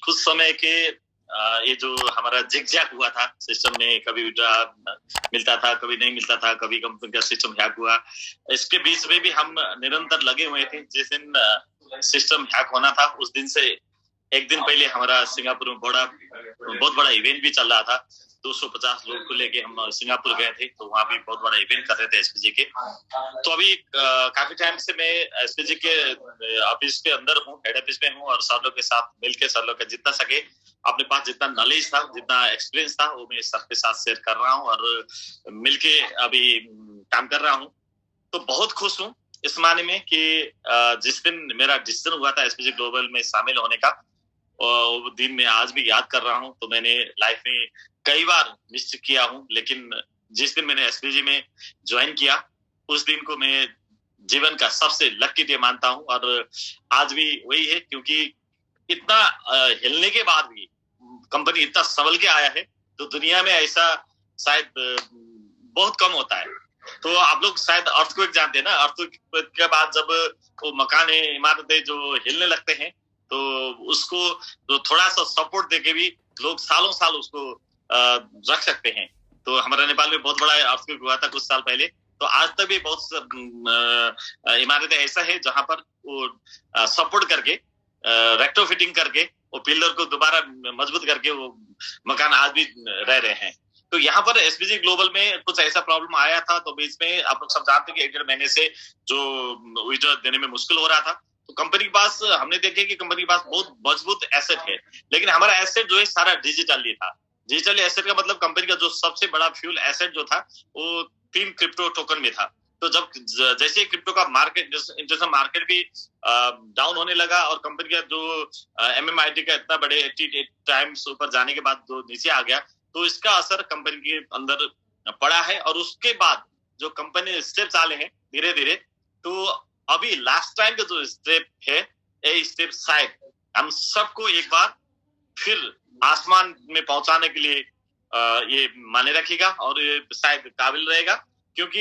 कुछ समय के ये जो हमारा जिगजैग हुआ था सिस्टम में, कभी विड्रा मिलता था, कभी नहीं मिलता था, कभी कंपनी का सिस्टम हैक हुआ, इसके बीच में भी हम निरंतर लगे हुए थे। जिस दिन सिस्टम हैक होना था उस दिन से एक दिन पहले हमारा सिंगापुर में बहुत बड़ा इवेंट भी चल रहा था। 250 लोग को लेके हम सिंगापुर गए थे, तो वहाँ भी बहुत बड़ा इवेंट कर रहे थे एसपीजी के। तो अभी काफी टाइम से मैं एसपीजी के ऑफिस के अंदर हूँ, हेड ऑफिस में हूँ, और सर लोग के साथ मिलकर सर लोग का जितना सके अपने पास जितना नॉलेज था, जितना एक्सपीरियंस था, वो मैं सर के साथ शेयर कर रहा हूँ और मिलके अभी काम कर रहा हूँ। तो बहुत खुश हूँ इस माने में कि जिस दिन मेरा डिसीजन हुआ था एसपीजी ग्लोबल में शामिल होने का, और वो दिन मैं आज भी याद कर रहा हूँ। तो मैंने लाइफ में कई बार मिस किया हूँ, लेकिन जिस दिन मैंने एसपीजी में ज्वाइन किया उस दिन को मैं जीवन का सबसे लकी डे मानता हूँ। और आज भी वही है, क्योंकि इतना हिलने के बाद भी कंपनी इतना संभल के आया है, तो दुनिया में ऐसा शायद बहुत कम होता है। तो आप लोग शायद अर्थक्वेक जानते हैं ना, अर्थक्वेक के बाद जब वो मकान इमारतें जो हिलने लगते हैं, तो उसको तो थोड़ा सा सपोर्ट देके भी लोग सालों साल उसको रख सकते हैं। तो हमारे नेपाल में बहुत बड़ा अर्थक्वेक हुआ था कुछ साल पहले, तो आज तक भी बहुत इमारतें ऐसा है जहां पर वो सपोर्ट करके रेक्टोफिटिंग करके वो पिलर को दोबारा मजबूत करके वो मकान आज भी रह रहे हैं। तो यहाँ पर एसपीजी ग्लोबल में कुछ ऐसा प्रॉब्लम आया था, तो बीच में आप लोग सब जानते हैं कि 1.5 महीने से जो विड्रॉ देने में मुश्किल हो रहा था। तो कंपनी के पास हमने देखे कि कंपनी के पास बहुत मजबूत एसेट है, लेकिन हमारा एसेट जो है सारा डिजिटली था। डिजिटल एसेट का मतलब कंपनी का जो सबसे बड़ा फ्यूल एसेट जो था वो 3 क्रिप्टो टोकन में था। तो जब जैसे क्रिप्टो का मार्केट इंटरनेशनल मार्केट भी डाउन होने लगा और कंपनी का जो एमएमआईटी का इतना बड़े 88 टाइम्स ऊपर जाने के बाद जो नीचे आ गया, तो इसका असर कंपनी के अंदर पड़ा है। और उसके बाद जो कंपनी स्टेप चाले हैं धीरे धीरे, तो अभी लास्ट टाइम का जो स्टेप है, ये स्टेप शायद हम सबको एक बार फिर आसमान में पहुंचाने के लिए ये माने रखेगा और ये शायद काबिल रहेगा। क्योंकि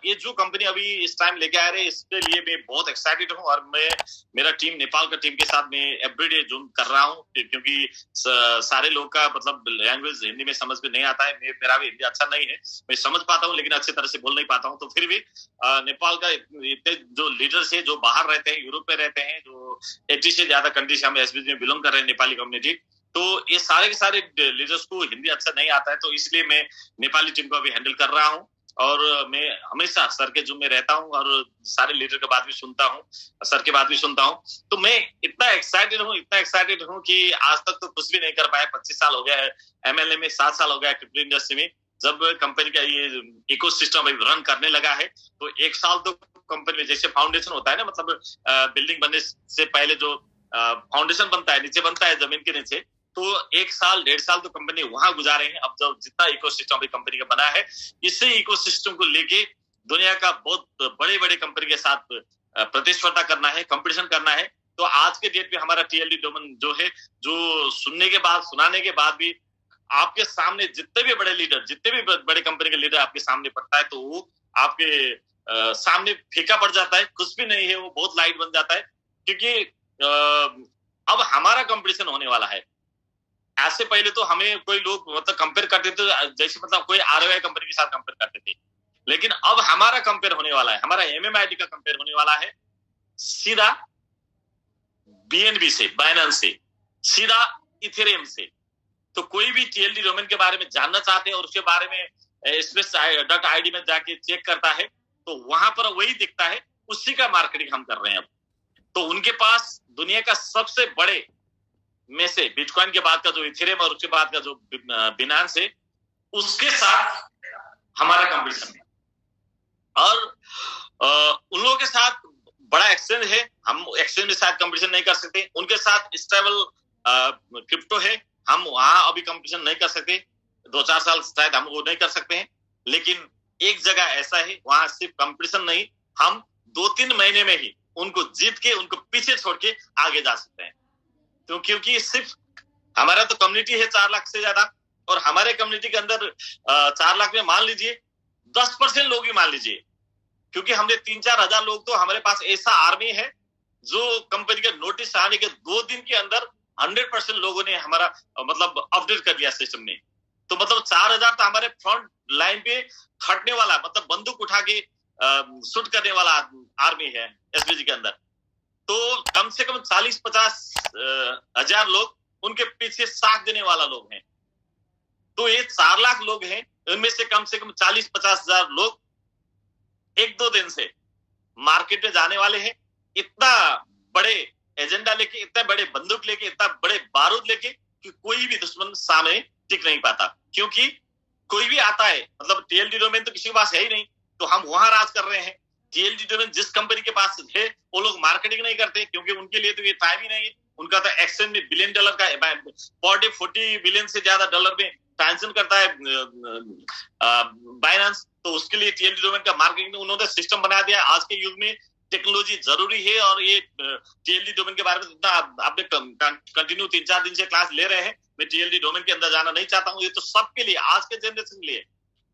ये जो कंपनी अभी इस टाइम लेके आ रहे हैं, इसके लिए मैं बहुत एक्साइटेड हूँ। और मैं मेरा टीम, नेपाल का टीम के साथ मैं एवरीडे जूम कर रहा हूँ, क्योंकि सारे लोग का मतलब लैंग्वेज हिंदी में समझ में नहीं आता है। मेरा भी हिंदी अच्छा नहीं है, मैं समझ पाता हूँ लेकिन अच्छी तरह से बोल नहीं पाता हूँ। तो फिर भी नेपाल का इतने जो लीडर्स है जो बाहर रहते हैं, यूरोप में रहते हैं, जो 80 से ज्यादा कंट्री से हम एसपीजी में बिलोंग कर रहे हैं, नेपाली कम्युनिटी, तो ये सारे के सारे लीडर्स को हिंदी अच्छा नहीं आता है। तो इसलिए मैं नेपाली टीम को अभी हैंडल कर रहा हूँ और मैं हमेशा सर के जूम में रहता हूँ और सारे लीडर की बात भी सुनता हूँ, सर की बात भी सुनता हूँ। तो मैं इतना एक्साइटेड हूँ कि आज तक तो कुछ भी नहीं कर पाया। 25 साल हो गया है एमएलए में, 7 साल हो गया क्रिप्टो इंडस्ट्री में। जब कंपनी का ये इकोसिस्टम अभी रन करने लगा है, तो 1 साल तो कंपनी में जैसे फाउंडेशन होता है ना, मतलब बिल्डिंग बनने से पहले जो फाउंडेशन बनता है, नीचे बनता है जमीन के नीचे, तो 1 साल 1.5 साल तो कंपनी वहां गुजारे हैं। अब जब जितना इकोसिस्टम अभी कंपनी का बना है, इसी इकोसिस्टम को लेके दुनिया का बहुत बड़े बड़े कंपनी के साथ प्रतिस्पर्धा करना है, कंपटीशन करना है। तो आज के डेट में हमारा टीएलडी डोमेन जो है, जो सुनने के बाद, सुनाने के बाद भी आपके सामने जितने भी बड़े लीडर, जितने भी बड़े कंपनी के लीडर आपके सामने पड़ता है, तो वो आपके सामने फीका पड़ जाता है, कुछ भी नहीं है, वो बहुत लाइट बन जाता है। क्योंकि अब हमारा कंपटीशन होने वाला है। ऐसे पहले तो हमें कोई लोग मतलब कंपेयर करते थे, जैसे मतलब कोई आरओआई कंपनी के साथ कंपेयर करते थे, लेकिन अब हमारा कंपेयर होने वाला है, हमारा एमएमआईटी का कंपेयर होने वाला है सीधा बीएनबी से, बाइनेंस से, सीधा इथेरियम से। तो कोई भी टीएलडी डोमेन के बारे में जानना चाहते हैं और उसके बारे में space.id में जाके चेक करता है, तो वहां पर वही दिखता है, उसी का मार्केटिंग हम कर रहे हैं अब। तो उनके पास दुनिया का सबसे बड़े में से बिटकॉइन के बाद का जो इथेरियम और उसके बाद का जो बिनांस है, उसके साथ हमारा कंपटीशन है। और उन लोगों के साथ बड़ा एक्सचेंज है, हम एक्सचेंज में साथ कंपटीशन नहीं कर सकते। उनके साथ स्टेबल क्रिप्टो है, हम वहां अभी कंपटीशन नहीं कर सकते। 2-4 साल शायद हम वो नहीं कर सकते हैं, लेकिन एक जगह ऐसा है वहां सिर्फ कंपटीशन नहीं, हम 2-3 महीने में ही उनको जीत के, उनको पीछे छोड़ के आगे जा सकते हैं। तो क्योंकि सिर्फ हमारा तो कम्युनिटी है 4 लाख से ज्यादा, और हमारे कम्युनिटी के अंदर 4 लाख में मान लीजिए 10% लोग ही मान लीजिए, क्योंकि हमने 3-4 हजार लोग, तो हमारे पास ऐसा आर्मी है जो कंपनी के नोटिस आने के 2 दिन के अंदर 100% लोगों ने हमारा मतलब अपडेट कर लिया सिस्टम में। तो मतलब 4000 तो हमारे फ्रंट लाइन पे खटने वाला, मतलब बंदूक उठा के शूट करने वाला आर्मी है एसपीजी के अंदर। तो कम से कम 40-50 हजार लोग उनके पीछे साथ देने वाला लोग हैं। तो ये 4 लाख लोग हैं, उनमें से कम 40-50 हजार लोग 1-2 दिन से मार्केट में जाने वाले हैं, इतना बड़े एजेंडा लेके, इतना बड़े बंदूक लेके, इतना बड़े बारूद लेके कि कोई भी दुश्मन सामने टिक नहीं पाता। क्योंकि कोई भी आता है, मतलब टीएलडी डोमेन तो किसी के पास है ही नहीं, तो हम वहां राज कर रहे हैं। टीएलडी डोमेन जिस कंपनी के पास है वो लोग मार्केटिंग नहीं करते, क्योंकि उनके लिए तो ये टाइम ही नहीं है। उनका तो एक्सचेंज में $1 बिलियन का पर डे $40 बिलियन से ज्यादा डॉलर में ट्रांजेक्शन करता है बाइनेंस। तो उसके लिए टीएलडी डोमेन का मार्केटिंग उन्होंने सिस्टम बना दिया। आज के युग में टेक्नोलॉजी जरूरी है, और ये टीएलडी डोमेन के बारे में जितना आपने कंटिन्यू 3-4 दिन से क्लास ले रहे हैं, मैं टीएलडी डोमेन के अंदर जाना नहीं चाहता हूँ। ये तो सबके लिए, आज के जनरेशन के लिए।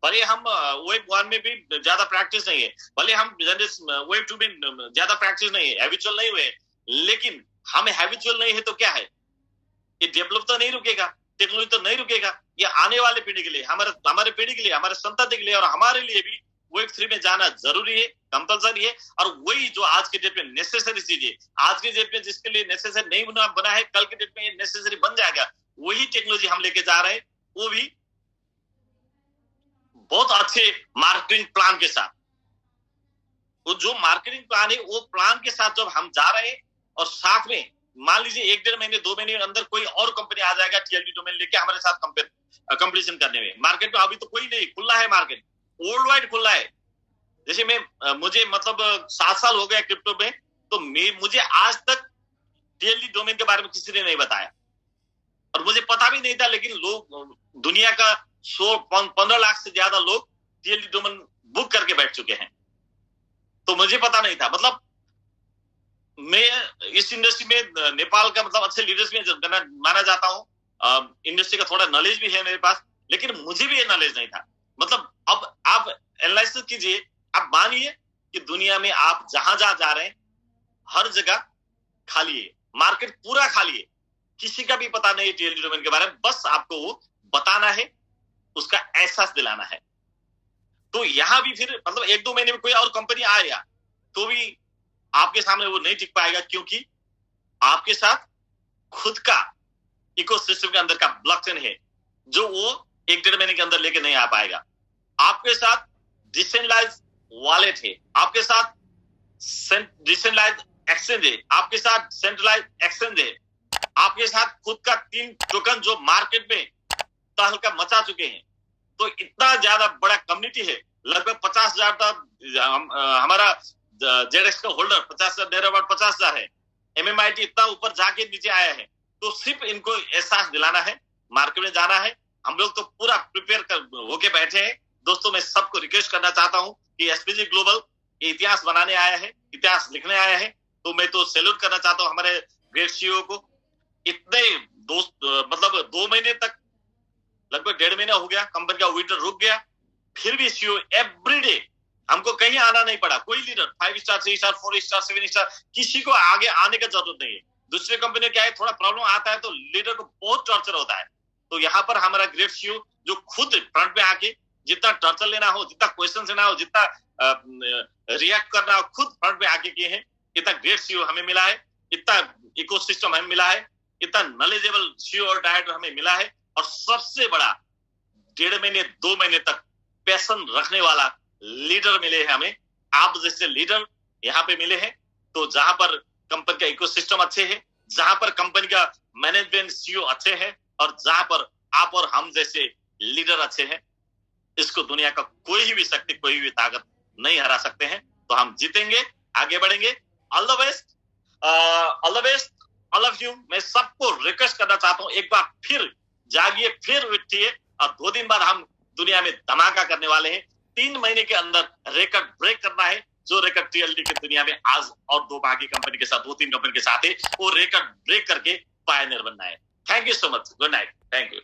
भले हम वेब 1 में भी ज्यादा प्रैक्टिस नहीं है, भले हम वेब 2 में ज्यादा प्रैक्टिस नहीं है, हैबिचुअल नहीं हुए, लेकिन हम हैबिचुअल नहीं है तो क्या है, ये डेवलप तो नहीं रुकेगा, टेक्नोलॉजी तो नहीं रुकेगा। ये आने वाले पीढ़ी के लिए, हमारे पीढ़ी के लिए, हमारे संतति के लिए और हमारे लिए भी वेब 3 में जाना जरूरी है, कंपलसरी है। और वही जो आज के डेट में नेसेसरी चीज है, आज के डेट में जिसके लिए नेसेसरी नहीं बना है, कल के डेट में ये नेसेसरी बन जाएगा। वही टेक्नोलॉजी हम लेके जा रहे हैं, वो भी बहुत अच्छे मार्केटिंग प्लान के साथ। वो जो मार्केटिंग प्लान है, वो प्लान के साथ जब हम जा रहे हैं, और साथ में मान लीजिए 1-1.5 महीने 2 महीने के अंदर कोई और कंपनी आ जाएगा टीएलडी डोमेन लेके हमारे साथ कंपटीशन करने में। मार्केट में अभी तो कोई नहीं, खुला है मार्केट, वर्ल्ड वाइड खुला है। जैसे मुझे मतलब 7 साल हो गया क्रिप्टो में, तो मुझे आज तक टीएलडी डोमेन के बारे में किसी ने नहीं बताया, और मुझे पता भी नहीं था। लेकिन लोग, दुनिया का 15 लाख से ज्यादा लोग टीएलडी डोमेन बुक करके बैठ चुके हैं, तो मुझे पता नहीं था। मतलब मैं इस इंडस्ट्री में नेपाल का मतलब अच्छे लीडर्स में माना जाता हूँ, इंडस्ट्री का थोड़ा नॉलेज भी है मेरे पास, लेकिन मुझे भी ये नॉलेज नहीं था। मतलब अब आप एनालिसिस कीजिए, आप मानिए कि दुनिया में आप जहां जहां जा रहे हैं, हर जगह खाली है, मार्केट पूरा खाली है, किसी का भी पता नहीं है टीएलडी डोमेन के बारे में। बस आपको वो बताना है, उसका एहसास दिलाना है। तो यहां भी फिर मतलब 1-2 महीने में कोई और कंपनी आएगा तो भी आपके सामने वो नहीं टिक पाएगा, क्योंकि आपके साथ खुद का इकोसिस्टम के अंदर का ब्लॉकचेन है, जो वो 1-1.5 महीने के अंदर लेके नहीं आ पाएगा। आपके साथ डिसेंट्रलाइज्ड वॉलेट है, आपके साथ डिसेंट्रलाइज्ड एक्सचेंज है, आपके साथ सेंट्रलाइज्ड एक्सचेंज है, आपके साथ खुद का 3 टोकन जो मार्केट में तहलका मचा चुके हैं। तो इतना ज्यादा बड़ा कम्युनिटी है, लगभग 50,000 तक हमारा जेडेक्स का होल्डर 50,000, डेराबाउट 50,000 है। एमएमआईटी इतना ऊपर जाके नीचे आया है। तो सिर्फ इनको एहसास दिलाना है, मार्केट में जाना है। हम लोग तो पूरा प्रिपेयर होके बैठे हैं। दोस्तों, मैं सबको रिक्वेस्ट करना चाहता हूं कि एसपीजी ग्लोबल ये इतिहास बनाने आया है, इतिहास लिखने आया है। तो मैं तो सैल्यूट करना चाहता हूं हमारे ग्रेट सीईओ को। इतने दोस्त मतलब 2 महीने तक, लगभग 1.5 महीना हो गया, कंपनी का विंटर रुक गया, फिर भी सीईओ एवरीडे, हमको कहीं आना नहीं पड़ा। कोई leader 5 star, 3 star, 4 star, 7 star, किसी को आगे आने की जरूरत नहीं है। दूसरे कंपनी क्या है, थोड़ा प्रॉब्लम आता है तो लीडर को बहुत टॉर्चर होता है। तो यहाँ पर हमारा ग्रेट सीईओ जो खुद फ्रंट में आके जितना टॉर्चर लेना हो, जितना क्वेश्चन लेना हो, जितना रिएक्ट करना हो, खुद फ्रंट में आके किए हैं। इतना ग्रेट सीईओ हमें मिला है, इतना इकोसिस्टम हमें मिला है, इतना नॉलेजेबल सीईओ और डायरेक्टर हमें मिला है, और सबसे बड़ा 1.5 महीने 2 महीने तक पैशन रखने वाला लीडर मिले हैं हमें। आप जैसे लीडर यहाँ पे मिले हैं। तो जहां पर कंपनी का इकोसिस्टम अच्छे है, जहां पर कंपनी का मैनेजमेंट सीईओ अच्छे हैं, और जहां पर आप और हम जैसे लीडर अच्छे हैं, इसको दुनिया का कोई भी शक्ति, कोई भी ताकत नहीं हरा सकते हैं। तो हम जीतेंगे, आगे बढ़ेंगे। All the best, all the best, all of you. मैं सबको रिक्वेस्ट करना चाहता हूँ, एक बार फिर जागिए, फिर उठिए, और 2 दिन बाद हम दुनिया में धमाका करने वाले हैं। 3 महीने के अंदर रिकॉर्ड ब्रेक करना है, जो रिकॉर्ड टीएलडी की दुनिया में आज और 2 बाकी कंपनी के साथ, 2-3 कंपनी के साथ है, वो रिकॉर्ड ब्रेक करके पायनियर बनना है। Thank you so much, good night, thank you.